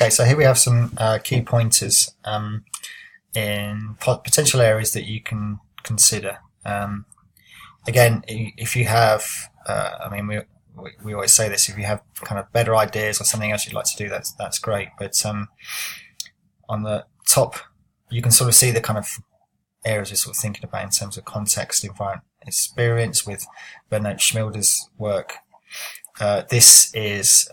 Okay, so here we have some key pointers in potential areas that you can consider. Again, if you have, I mean, we always say this, if you have kind of better ideas or something else you'd like to do, that's great. But on the top, you can sort of see the kind of areas we're sort of thinking about in terms of context, environment, experience with Bernard Schmilder's work. This is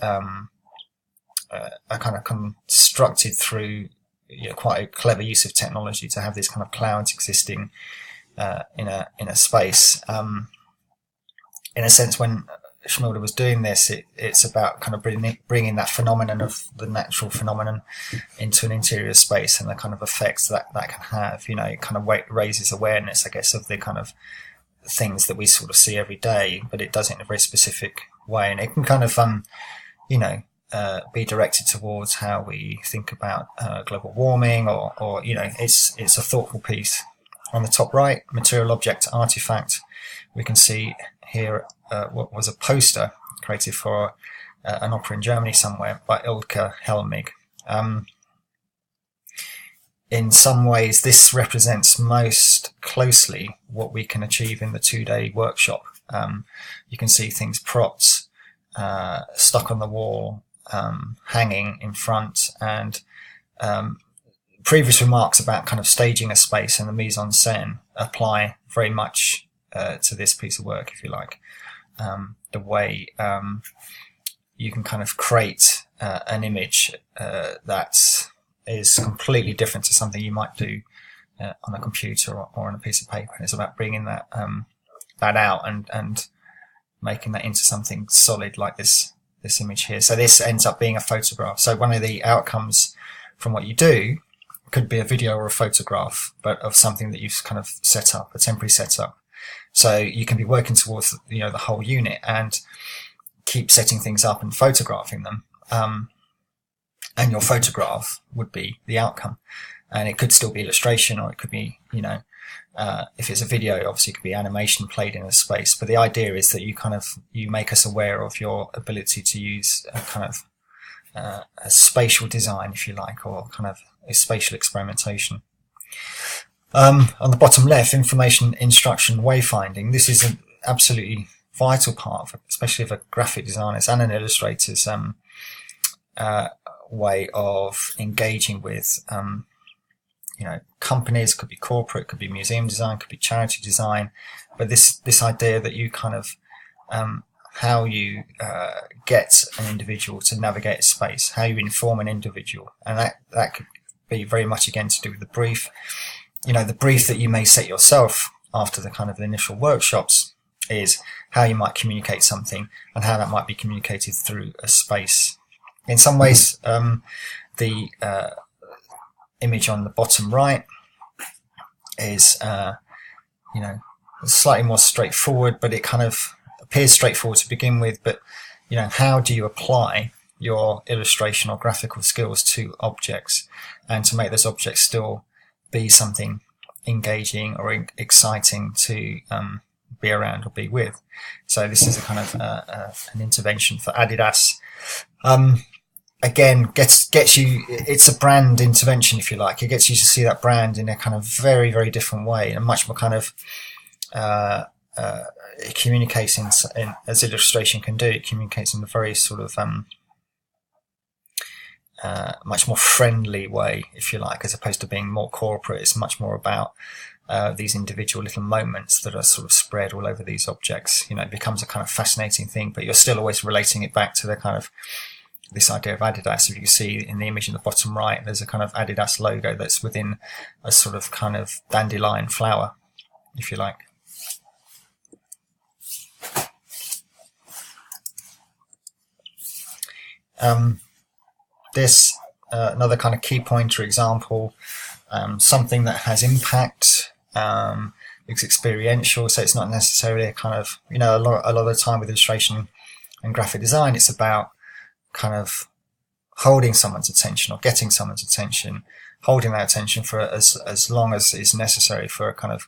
a kind of constructed through quite a clever use of technology to have this kind of clouds existing in a space. In a sense, when Schmilder was doing this, it's about kind of bringing that phenomenon of the natural phenomenon into an interior space and the kind of effects that can have. It kind of raises awareness, I guess, of the kind of things that we sort of see every day, but it does it in a very specific way, and it can kind of be directed towards how we think about global warming, or it's a thoughtful piece. On the top right, material object artifact, we can see here what was a poster created for an opera in Germany somewhere by Ilka Helmig. In some ways, this represents most closely what we can achieve in the 2-day workshop. You can see things propped, stuck on the wall, hanging in front, and previous remarks about kind of staging a space and the mise en scène apply very much to this piece of work, if you like. The way you can kind of create an image that is completely different to something you might do on a computer or on a piece of paper, and it's about bringing that out and making that into something solid like this image here. So this ends up being a photograph. So one of the outcomes from what you do could be a video or a photograph, but of something that you've kind of set up, a temporary setup. So you can be working towards the whole unit and keep setting things up and photographing them. And your photograph would be the outcome. And it could still be illustration, or it could be, if it's a video, obviously it could be animation played in a space. But the idea is that you make us aware of your ability to use a kind of a spatial design, if you like, or kind of a spatial experimentation. On the bottom left, information, instruction, wayfinding. This is an absolutely vital part, especially of a graphic designer's and an illustrator's way of engaging with companies. Could be corporate, could be museum design, could be charity design, but this idea that you kind of how you get an individual to navigate a space, how you inform an individual, and that could be very much again to do with the brief. The brief that you may set yourself after the kind of initial workshops is how you might communicate something and how that might be communicated through a space. In some ways, the image on the bottom right is, slightly more straightforward, but it kind of appears straightforward to begin with. But, how do you apply your illustration or graphical skills to objects, and to make those objects still be something engaging or exciting to be around or be with? So this is a kind of an intervention for Adidas. Again, gets you, it's a brand intervention, if you like. It gets you to see that brand in a kind of very, very different way, and much more kind of it communicates as illustration can do. It communicates in a very sort of much more friendly way, if you like, as opposed to being more corporate. It's much more about these individual little moments that are sort of spread all over these objects. It becomes a kind of fascinating thing, but you're still always relating it back to the kind of this idea of Adidas. If you see in the image in the bottom right, there's a kind of Adidas logo that's within a sort of kind of dandelion flower, if you like. This another kind of key pointer example, something that has impact. It's experiential, so it's not necessarily a kind of a lot of the time with illustration and graphic design, it's about kind of holding someone's attention or getting someone's attention, holding that attention for as long as is necessary for a kind of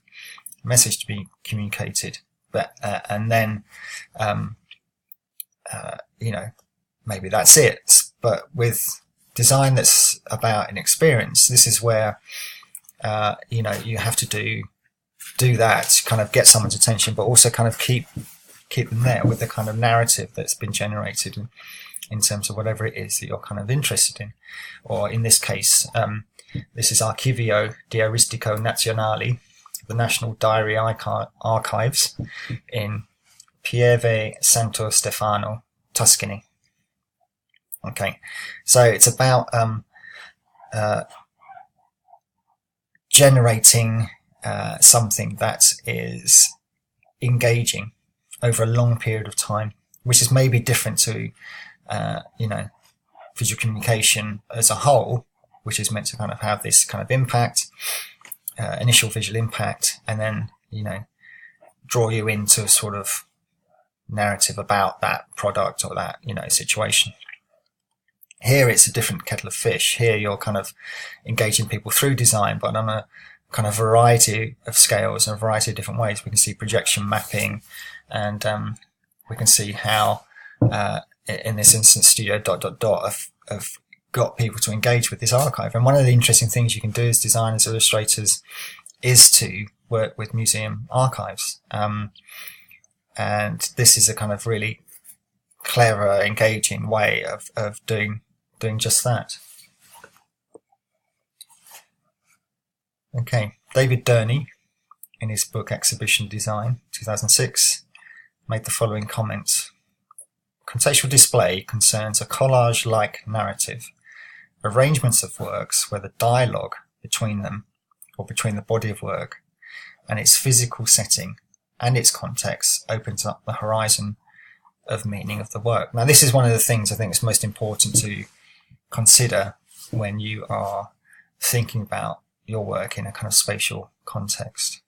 message to be communicated. But and then maybe that's it. But with design that's about an experience, this is where you have to do that, kind of get someone's attention, but also kind of keep them there with the kind of narrative that's been generated in terms of whatever it is that you're kind of interested in. Or in this case, this is Archivio Diaristico Nazionale, the National Diary Archives in Pieve Santo Stefano, Tuscany. Okay, so it's about generating something that is engaging over a long period of time, which is maybe different to visual communication as a whole, which is meant to kind of have this kind of impact, initial visual impact, and then draw you into a sort of narrative about that product or that situation. Here it's a different kettle of fish. Here you're kind of engaging people through design, but on a kind of variety of scales and a variety of different ways. We can see projection mapping, and we can see how in this instance Studio ... have got people to engage with this archive. And one of the interesting things you can do as designers, illustrators, is to work with museum archives. And this is a kind of really clever, engaging way of doing just that. Okay, David Durney, in his book Exhibition Design, 2006, made the following comments. Contextual display concerns a collage-like narrative, arrangements of works where the dialogue between them, or between the body of work, and its physical setting and its context opens up the horizon of meaning of the work. Now, this is one of the things I think is most important to consider when you are thinking about your work in a kind of spatial context.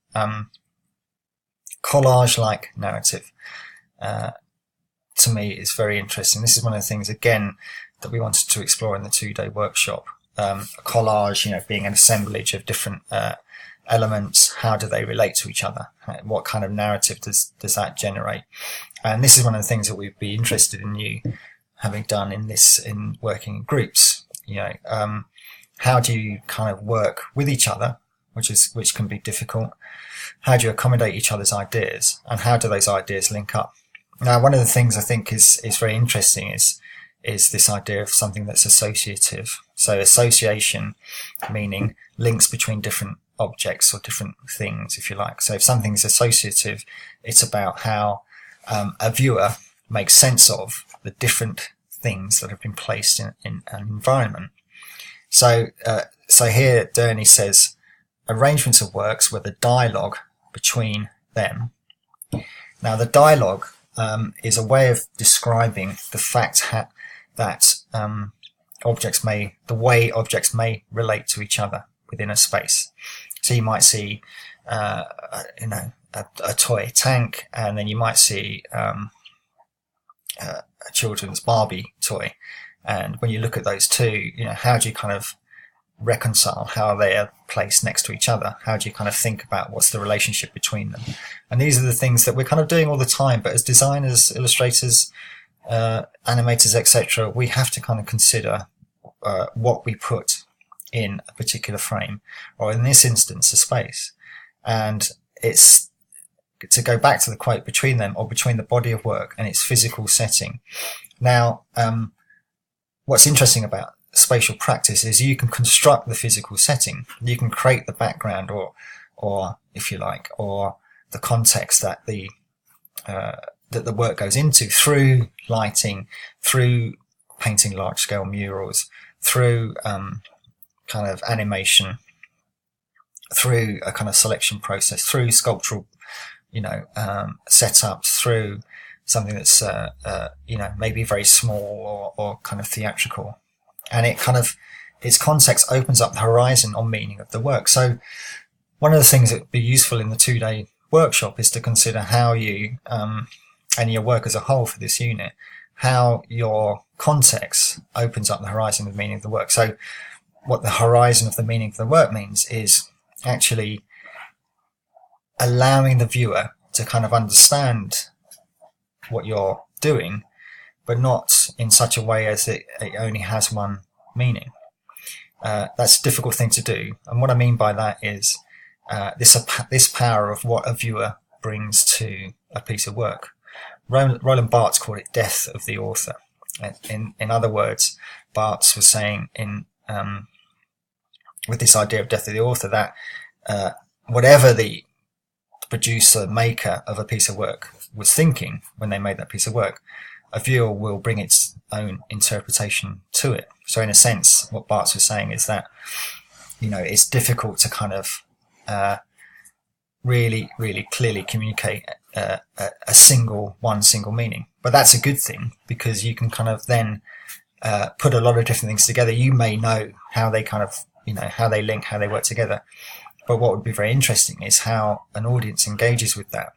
Collage-like narrative, to me, is very interesting. This is one of the things, again, that we wanted to explore in the 2-day workshop. A collage, being an assemblage of different elements. How do they relate to each other? What kind of narrative does that generate? And this is one of the things that we'd be interested in you having done in working in groups. How do you kind of work with each other, which can be difficult? How do you accommodate each other's ideas, and how do those ideas link up? Now, one of the things I think is very interesting is this idea of something that's associative. So association, meaning links between different objects or different things, if you like. So if something's associative, it's about how a viewer makes sense of the different things that have been placed in an environment. So here Durney says, arrangements of works where the dialogue between them. Now, the dialogue is a way of describing the fact that the way objects may relate to each other within a space. So you might see, a toy tank, and then you might see a children's Barbie toy. And when you look at those two, how do you kind of reconcile how they are placed next to each other? How do you kind of think about what's the relationship between them? And these are the things that we're kind of doing all the time. But as designers, illustrators, animators, etc., we have to kind of consider what we put in a particular frame, or in this instance, a space. And it's to go back to the quote, between them, or between the body of work and its physical setting. Now, what's interesting about spatial practice is you can construct the physical setting. You can create the background, or if you like, or the context that the work goes into through lighting, through painting large-scale murals, through kind of animation, through a kind of selection process, through sculptural, setups, through something that's maybe very small or kind of theatrical. And its context opens up the horizon or meaning of the work. So one of the things that would be useful in the 2-day workshop is to consider how you, and your work as a whole for this unit, how your context opens up the horizon of meaning of the work. So what the horizon of the meaning of the work means is actually allowing the viewer to kind of understand what you're doing, but not in such a way as it only has one meaning. That's a difficult thing to do, and what I mean by that is this power of what a viewer brings to a piece of work. Roland Barthes called it death of the author. In other words, Barthes was saying with this idea of death of the author that whatever the producer, maker of a piece of work was thinking when they made that piece of work, a viewer will bring its own interpretation to it. So in a sense, what Barthes was saying is that, it's difficult to kind of really, really clearly communicate a single meaning. But that's a good thing, because you can kind of then put a lot of different things together. You may know how they kind of, how they link, how they work together. But what would be very interesting is how an audience engages with that.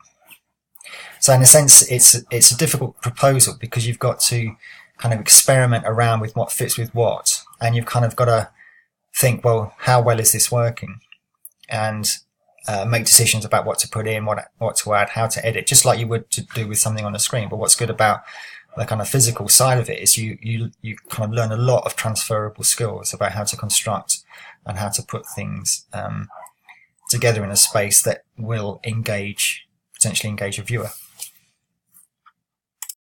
So in a sense, it's a difficult proposal, because you've got to kind of experiment around with what fits with what, and you've kind of got to think, well, how well is this working? And make decisions about what to put in, what to add, how to edit, just like you would to do with something on the screen. But what's good about the kind of physical side of it is you kind of learn a lot of transferable skills about how to construct and how to put things together in a space that will potentially engage a viewer.